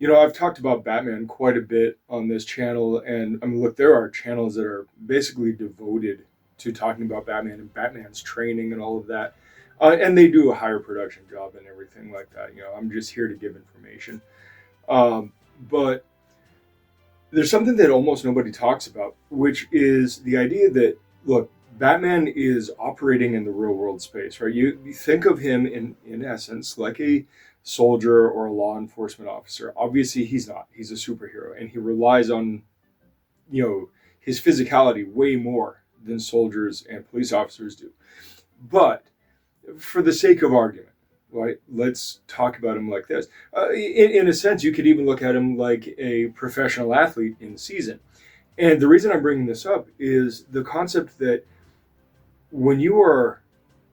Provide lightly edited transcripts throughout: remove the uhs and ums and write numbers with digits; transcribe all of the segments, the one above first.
I've talked about Batman quite a bit on this channel, and I mean, look, there are channels that are basically devoted to talking about Batman and Batman's training and all of that. And they do a higher production job and everything like that. I'm just here to give information. But there's something that almost nobody talks about, which is the idea that, look, Batman is operating in the real world space, right? You think of him in essence like a soldier or a law enforcement officer. Obviously, he's not. He's a superhero, and he relies on, his physicality way more than soldiers and police officers do. But for the sake of argument, right, let's talk about him like this. In a sense, you could even look at him like a professional athlete in season. And the reason I'm bringing this up is the concept that when you are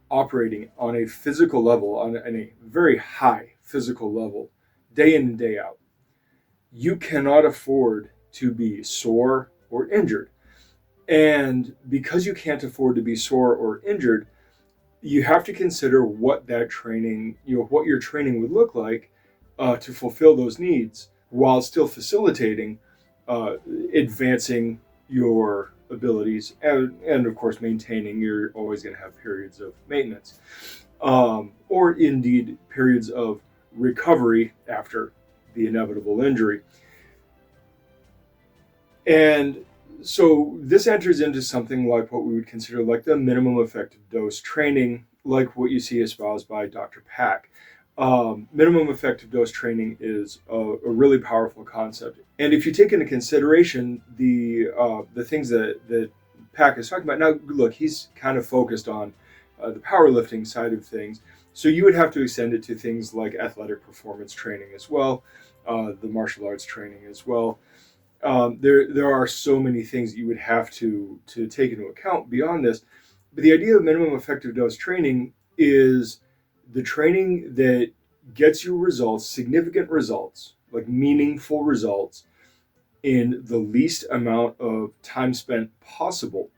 operating on a physical level, on a very high physical level, day in and day out, you cannot afford to be sore or injured. And because you can't afford to be sore or injured, you have to consider what that training, what your training would look like to fulfill those needs while still facilitating advancing your abilities and of course maintaining. You're always going to have periods of maintenance or indeed periods of recovery after the inevitable injury. And so this enters into something like what we would consider like the minimum effective dose training, like what you see espoused by Dr. Pack. Minimum effective dose training is a really powerful concept. And if you take into consideration the things that Pack is talking about, now look, he's kind of focused on the powerlifting side of things. So you would have to extend it to things like athletic performance training as well, the martial arts training as well. There are so many things that you would have to take into account beyond this. But the idea of minimum effective dose training is the training that gets you results, significant results, like meaningful results, in the least amount of time spent possible.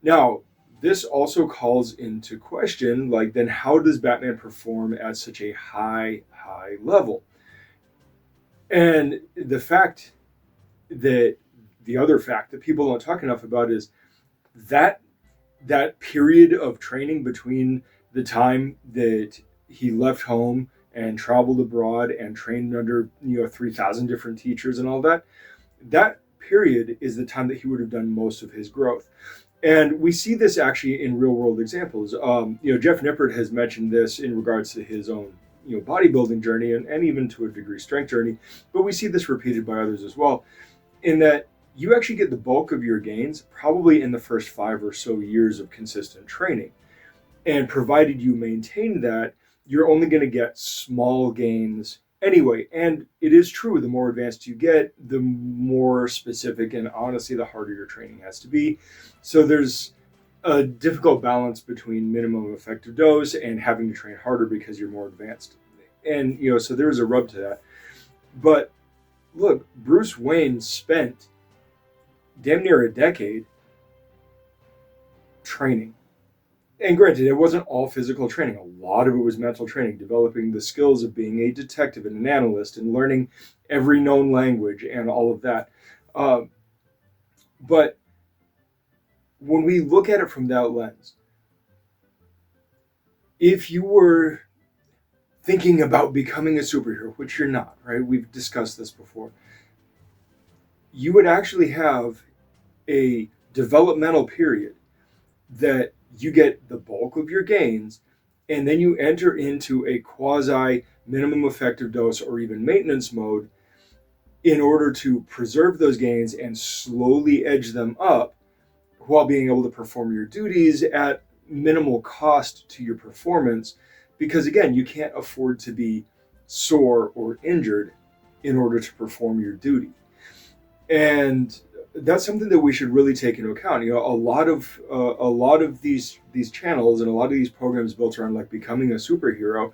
Now, this also calls into question, like, then how does Batman perform at such a high level? And the other fact that people don't talk enough about is that period of training between the time that he left home and traveled abroad and trained under 3,000 different teachers and all that, that period is the time that he would have done most of his growth. And we see this actually in real world examples. Jeff Nippert has mentioned this in regards to his own bodybuilding journey and even to a degree strength journey, but we see this repeated by others as well, in that you actually get the bulk of your gains probably in the first 5 or so years of consistent training. And provided you maintain that, you're only going to get small gains anyway. And it is true, the more advanced you get, the more specific and honestly, the harder your training has to be. So there's a difficult balance between minimum effective dose and having to train harder because you're more advanced. And, so there's a rub to that. But look, Bruce Wayne spent damn near a decade training. And granted, it wasn't all physical training. A lot of it was mental training, developing the skills of being a detective and an analyst and learning every known language and all of that. But when we look at it from that lens, if you were thinking about becoming a superhero, which you're not, right? We've discussed this before. You would actually have a developmental period that you get the bulk of your gains, and then you enter into a quasi minimum effective dose or even maintenance mode in order to preserve those gains and slowly edge them up while being able to perform your duties at minimal cost to your performance. Because again, you can't afford to be sore or injured in order to perform your duty. And that's something that we should really take into account. A lot of these channels and a lot of these programs built around like becoming a superhero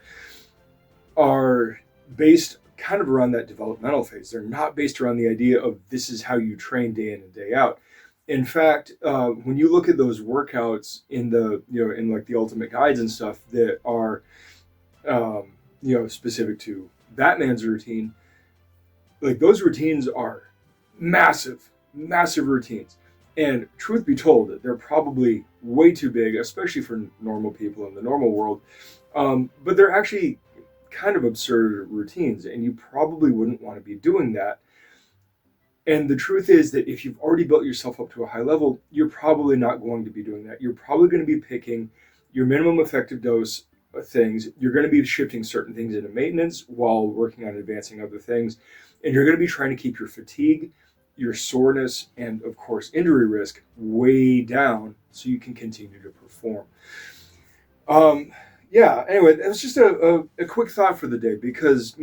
are based kind of around that developmental phase. They're not based around the idea of this is how you train day in and day out. In fact, when you look at those workouts in in like the ultimate guides and stuff that are specific to Batman's routine, Like, those routines are massive, massive routines. And truth be told, they're probably way too big, especially for normal people in the normal world. But they're actually kind of absurd routines, and you probably wouldn't want to be doing that. And the truth is that if you've already built yourself up to a high level, you're probably not going to be doing that. You're probably going to be picking your minimum effective dose things. You're going to be shifting certain things into maintenance while working on advancing other things. And you're going to be trying to keep your fatigue, your soreness, and of course, injury risk way down so you can continue to perform. Yeah, anyway, that was just a quick thought for the day, because,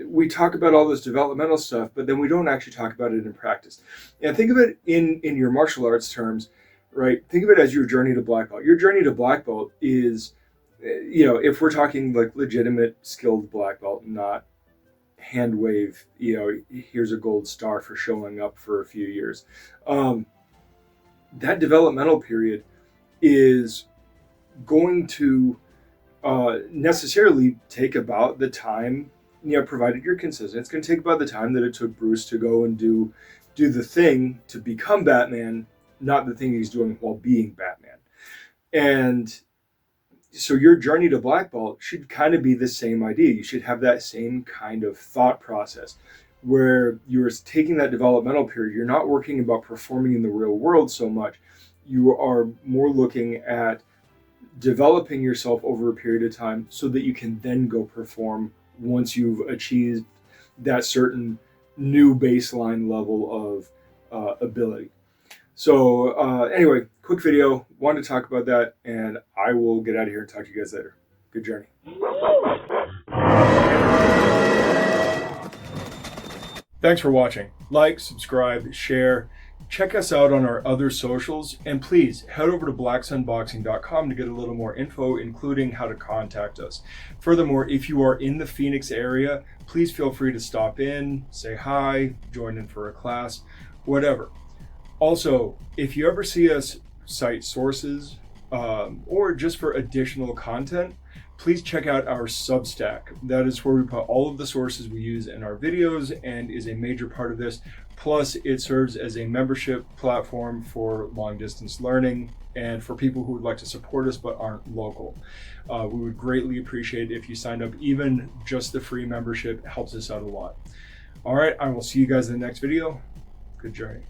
we talk about all this developmental stuff, but then we don't actually talk about it in practice. And think of it in your martial arts terms, right? Think of it as your journey to black belt. Your journey to black belt is, if we're talking like legitimate skilled black belt, not hand wave, here's a gold star for showing up for a few years. That developmental period is going to necessarily take about the time, provided you're consistent, it's going to take about the time that it took Bruce to go and do the thing to become Batman, not the thing he's doing while being Batman. And so your journey to black belt should kind of be the same idea. You should have that same kind of thought process where you're taking that developmental period. You're not working about performing in the real world so much. You are more looking at developing yourself over a period of time so that you can then go perform once you've achieved that certain new baseline level of ability. So anyway, quick video, wanted to talk about that, and I will get out of here and talk to you guys later. Good journey. Thanks for watching. Like, subscribe, share. Check us out on our other socials, and please head over to blacksunboxing.com to get a little more info, including how to contact us. Furthermore, if you are in the Phoenix area, please feel free to stop in, say hi, join in for a class, whatever. Also, if you ever see us cite sources or just for additional content, please check out our Substack. That is where we put all of the sources we use in our videos and is a major part of this. Plus, it serves as a membership platform for long distance learning and for people who would like to support us but aren't local. We would greatly appreciate it if you signed up. Even just the free membership helps us out a lot. All right, I will see you guys in the next video. Good journey.